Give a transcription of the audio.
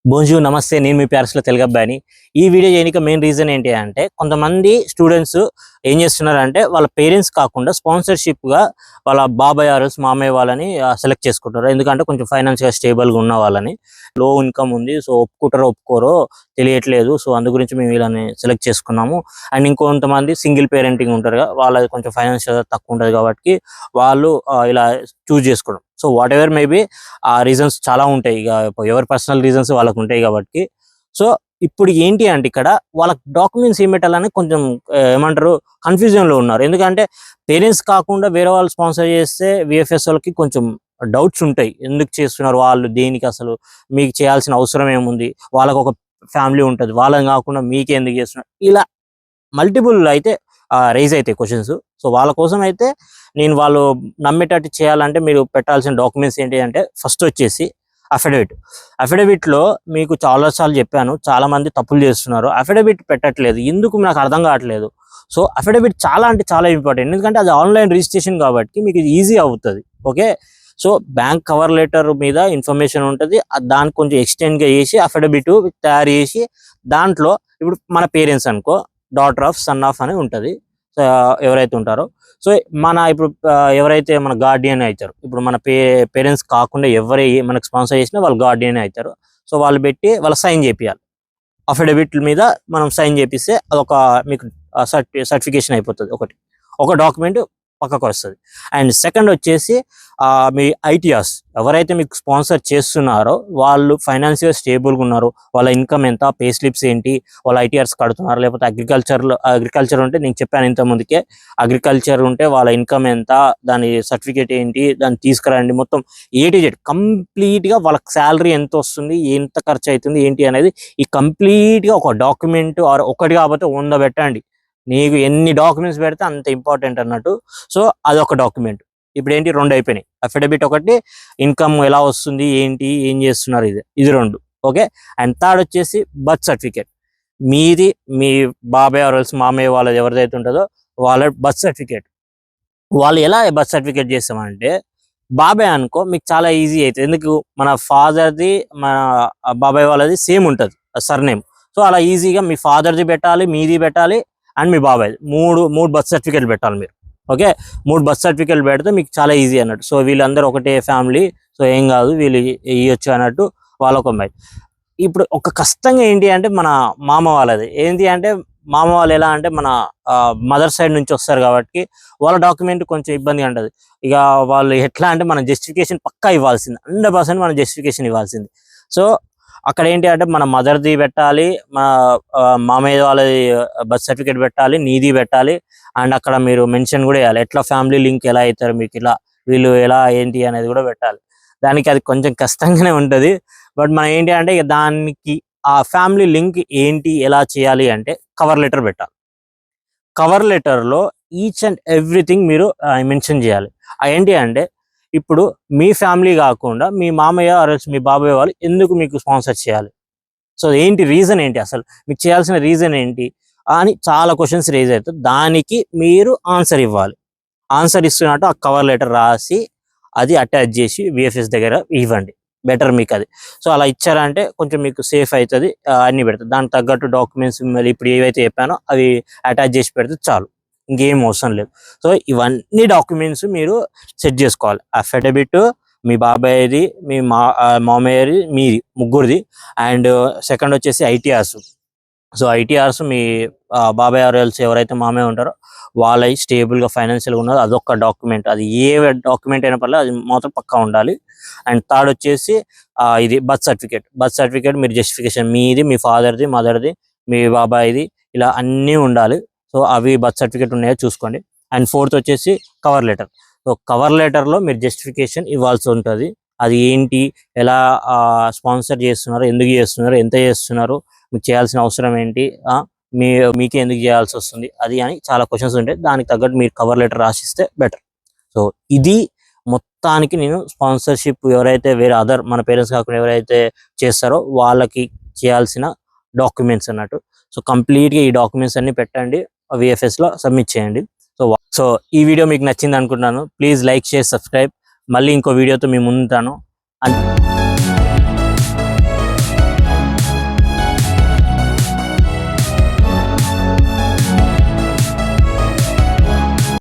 బోంజూ నమస్తే, నేను మీ ప్యారిస్లో తెలుగు అబ్బాయిని. ఈ వీడియో చేయడానికి మెయిన్ రీజన్ ఏంటి అంటే, కొంతమంది స్టూడెంట్స్ ఏం చేస్తున్నారంటే వాళ్ళ పేరెంట్స్ కాకుండా స్పాన్సర్షిప్గా వాళ్ళ బాబాయ్ ఆర్ఎల్స్ మామయ్య వాళ్ళని సెలెక్ట్ చేసుకుంటారు. ఎందుకంటే కొంచెం ఫైనాన్షియల్గా స్టేబుల్గా ఉన్న వాళ్ళని. లో ఇన్కమ్ ఉంది, సో ఒప్పుకుంటారో ఒప్పుకోరో తెలియట్లేదు. సో అందు గురించి మేము వీళ్ళని సెలెక్ట్ చేసుకున్నాము. అండ్ ఇంకొంతమంది సింగిల్ పేరెంటింగ్ ఉంటారు, వాళ్ళది కొంచెం ఫైనాన్షియల్గా తక్కువ ఉంటుంది కాబట్టి వాళ్ళు ఇలా చూజ్ చేసుకోవడం. సో వాట్ ఎవర్ మేబీ ఆ రీజన్స్ చాలా ఉంటాయి, ఇక ఎవరి పర్సనల్ రీజన్స్ వాళ్ళకు ఉంటాయి కాబట్టి. సో ఇప్పుడు ఏంటి అంటే ఇక్కడ వాళ్ళకి డాక్యుమెంట్స్ ఏం పెట్టాలని కొంచెం ఏమంటారు కన్ఫ్యూజన్లో ఉన్నారు. ఎందుకంటే పేరెంట్స్ కాకుండా వేరే వాళ్ళు స్పాన్సర్ చేస్తే విఎఫ్ఎస్ వాళ్ళకి కొంచెం డౌట్స్ ఉంటాయి. ఎందుకు చేస్తున్నారు వాళ్ళు, దేనికి అసలు మీకు చేయాల్సిన అవసరం ఏముంది, వాళ్ళకు ఒక ఫ్యామిలీ ఉంటుంది, వాళ్ళని కాకుండా మీకే ఎందుకు చేస్తున్నారు, ఇలా మల్టిపుల్ అయితే రైజ్ అవుతాయి క్వశ్చన్స్. సో వాళ్ళ కోసం అయితే నేను వాళ్ళు నమ్మేటట్టు చేయాలంటే మీరు పెట్టాల్సిన డాక్యుమెంట్స్ ఏంటి అంటే, ఫస్ట్ వచ్చేసి అఫిడవిట్లో మీకు చాలాసార్లు చెప్పాను, చాలా మంది తప్పులు చేస్తున్నారు, అఫిడవిట్ పెట్టట్లేదు. ఎందుకు నాకు అర్థం కావట్లేదు. సో అఫిడవిట్ చాలా అంటే చాలా ఇంపార్టెంట్, ఎందుకంటే అది ఆన్లైన్ రిజిస్ట్రేషన్ కాబట్టి మీకు ఈజీ అవుతుంది. Okay, so bank cover letter మీద ఇన్ఫర్మేషన్ ఉంటుంది, దానికి కొంచెం ఎక్స్టెండ్గా చేసి అఫిడవిట్ తయారు చేసి దాంట్లో ఇప్పుడు మన పేరెంట్స్ అనుకో, డాటర్ ఆఫ్, సన్ ఆఫ్ అని ఉంటుంది ఎవరైతే ఉంటారో. సో ఇప్పుడు ఎవరైతే మన గార్డియన్ అవుతారు, ఇప్పుడు మన పేరెంట్స్ కాకుండా మనకు స్పాన్సర్ చేసినా వాళ్ళు గార్డియన్ అవుతారు. సో వాళ్ళు పెట్టి వాళ్ళ సైన్ చేపియాలి. అఫిడవిట్ మీద మనం సైన్ చేపిస్తే అదొక మీకు సర్టిఫికేషన్ అయిపోతుంది. ఒక డాక్యుమెంట్ పక్కకు వస్తుంది. అండ్ సెకండ్ వచ్చేసి మీ ఐటీఆర్స్, ఎవరైతే మీకు స్పాన్సర్ చేస్తున్నారో వాళ్ళు ఫైనాన్షియల్ స్టేబుల్గా ఉన్నారు, వాళ్ళ ఇన్కమ్ ఎంత, పే స్లిప్స్ ఏంటి, వాళ్ళ ఐటీఆర్స్ కడుతున్నారు, లేకపోతే అగ్రికల్చర్ ఉంటే నేను చెప్పాను ఇంతకుముందుకే, అగ్రికల్చర్ ఉంటే వాళ్ళ ఇన్కమ్ ఎంత, దాని సర్టిఫికేట్ ఏంటి, దాన్ని తీసుకురండి, మొత్తం A to Z కంప్లీట్గా వాళ్ళకి శాలరీ ఎంత వస్తుంది, ఎంత ఖర్చు అవుతుంది ఏంటి అనేది ఈ కంప్లీట్గా ఒక డాక్యుమెంట్ ఆర్ ఒకటి కాకపోతే 100 పెట్టండి. నీకు ఎన్ని డాక్యుమెంట్స్ పెడితే అంత ఇంపార్టెంట్ అన్నట్టు. సో అదొక డాక్యుమెంట్. ఇప్పుడు ఏంటి, 2 అయిపోయినాయి. అఫిడవిట్ ఒకటి, ఇన్కమ్ ఎలా వస్తుంది ఏంటి ఏం చేస్తున్నారు ఇది 2. ఓకే, అండ్ థర్డ్ వచ్చేసి బర్త్ సర్టిఫికేట్. మీది మీ బాబాయ్ ఆర్ఎల్స్ మామయ్య వాళ్ళది ఎవరిదైతే ఉంటుందో వాళ్ళ బర్త్ సర్టిఫికేట్. వాళ్ళు ఎలా బర్త్ సర్టిఫికేట్ చేస్తామంటే, బాబాయ్ అనుకో మీకు చాలా ఈజీ అవుతుంది. ఎందుకు, మన ఫాదర్ది మన బాబాయ్ వాళ్ళది సేమ్ ఉంటుంది సర్నేమ్. సో అలా ఈజీగా మీ ఫాదర్ది పెట్టాలి, మీది పెట్టాలి, అండ్ మీ బాబాయ్ మూడు బర్త్ సర్టిఫికేట్లు పెట్టాలి మీరు. ఓకే, 3 బర్త్ సర్టిఫికేట్లు పెడితే మీకు చాలా ఈజీ అన్నట్టు. సో వీళ్ళందరూ ఒకటే ఫ్యామిలీ, సో ఏం కాదు వీళ్ళు ఇవ్వచ్చు అన్నట్టు వాళ్ళొక అమ్మాయి. ఇప్పుడు ఒక కష్టంగా ఏంటి అంటే మన మామ వాళ్ళది ఏంటి అంటే, మామ వాళ్ళు ఎలా అంటే మన మదర్ సైడ్ నుంచి వస్తారు కాబట్టి వాళ్ళ డాక్యుమెంట్ కొంచెం ఇబ్బందిగా ఉంటుంది. ఇక వాళ్ళు ఎట్లా అంటే మన జస్టిఫికేషన్ పక్కా ఇవ్వాల్సింది, 100% మన జస్టిఫికేషన్ ఇవ్వాల్సింది. సో అక్కడ ఏంటి అంటే మన మదర్ది పెట్టాలి, మా మామయ్య వాళ్ళది బర్త్ సర్టిఫికేట్ పెట్టాలి, నీది పెట్టాలి, అండ్ అక్కడ మీరు మెన్షన్ కూడా చేయాలి ఎట్లా ఫ్యామిలీ లింక్ ఎలా అవుతారు మీకు, ఇలా వీళ్ళు ఎలా ఏంటి అనేది కూడా పెట్టాలి. దానికి అది కొంచెం కష్టంగానే ఉంటుంది. బట్ మనం ఏంటి అంటే దానికి ఆ ఫ్యామిలీ లింక్ ఏంటి ఎలా చేయాలి అంటే కవర్ లెటర్ పెట్టాలి. కవర్ లెటర్లో ఈచ్ అండ్ ఎవ్రీథింగ్ మీరు మెన్షన్ చేయాలి. ఏంటి అంటే ఇప్పుడు మీ ఫ్యామిలీ కాకుండా మీ మామయ్య ఆర్ఎల్స్ మీ బాబాయ్ వాళ్ళు ఎందుకు మీకు స్పాన్సర్ చేయాలి, సో ఏంటి రీజన్ ఏంటి, అసలు మీకు చేయాల్సిన రీజన్ ఏంటి అని చాలా క్వశ్చన్స్ రేజ్ అవుతాయి. దానికి మీరు ఆన్సర్ ఇవ్వాలి. ఆన్సర్ ఇస్తున్నట్టు ఆ కవర్ లెటర్ రాసి అది అటాచ్ చేసి విఎఫ్ఎస్ దగ్గర ఇవ్వండి, బెటర్ మీకు అది. సో అలా ఇచ్చారంటే కొంచెం మీకు సేఫ్ అవుతుంది, అన్నీ పెడుతుంది. దానికి తగ్గట్టు డాక్యుమెంట్స్ మళ్ళీ ఇప్పుడు ఏవైతే చెప్పానో అవి అటాచ్ చేసి పెడితే చాలు, ఇంకేం అవసరం లేదు. సో ఇవన్నీ డాక్యుమెంట్స్ మీరు సెట్ చేసుకోవాలి. అఫిడవిట్ మీ బాబాయ్ది, మీ మామయ్యది, మీది ముగ్గురిది. అండ్ సెకండ్ వచ్చేసి ఐటీఆర్స్. సో ఐటీఆర్స్ మీ బాబాయ్ ఆర్ఎల్స్ ఎవరైతే మామయ్య ఉంటారో వాళ్ళ స్టేబుల్గా ఫైనాన్షియల్గా ఉన్నదో అదొక డాక్యుమెంట్. అది ఏ డాక్యుమెంట్ అయినా పర్లేదు, అది మాత్రం పక్కా ఉండాలి. అండ్ థర్డ్ వచ్చేసి ఇది బర్త్ సర్టిఫికేట్ మీరు జస్టిఫికేషన్ మీది, మీ ఫాదర్ది, మదర్ది, మీ బాబాయ్ది, ఇలా అన్నీ ఉండాలి. సో అవి బర్త్ సర్టిఫికేట్ ఉన్నాయో చూసుకోండి. అండ్ ఫోర్త్ వచ్చేసి కవర్ లెటర్. సో కవర్ లెటర్లో మీరు జస్టిఫికేషన్ ఇవ్వాల్సి ఉంటుంది. అది ఏంటి, ఎలా స్పాన్సర్ చేస్తున్నారు, ఎందుకు చేస్తున్నారు, ఎంత చేస్తున్నారు, మీకు చేయాల్సిన అవసరం ఏంటి, మీకే ఎందుకు చేయాల్సి వస్తుంది, అది అని చాలా క్వశ్చన్స్ ఉంటాయి. దానికి తగ్గట్టు మీరు కవర్ లెటర్ రాసిస్తే బెటర్. సో ఇది మొత్తానికి నేను స్పాన్సర్షిప్ ఎవరైతే వేరే మన పేరెంట్స్ కాకుండా ఎవరైతే చేస్తారో వాళ్ళకి చేయాల్సిన డాక్యుమెంట్స్ అన్నట్టు. సో కంప్లీట్గా ఈ డాక్యుమెంట్స్ అన్ని పెట్టండి, విఎఫ్ఎస్లో సబ్మిట్ చేయండి. సో ఈ వీడియో మీకు నచ్చింది అనుకుంటున్నాను. Please like, share, subscribe. మళ్ళీ ఇంకో వీడియోతో మీ ముందుంటాను.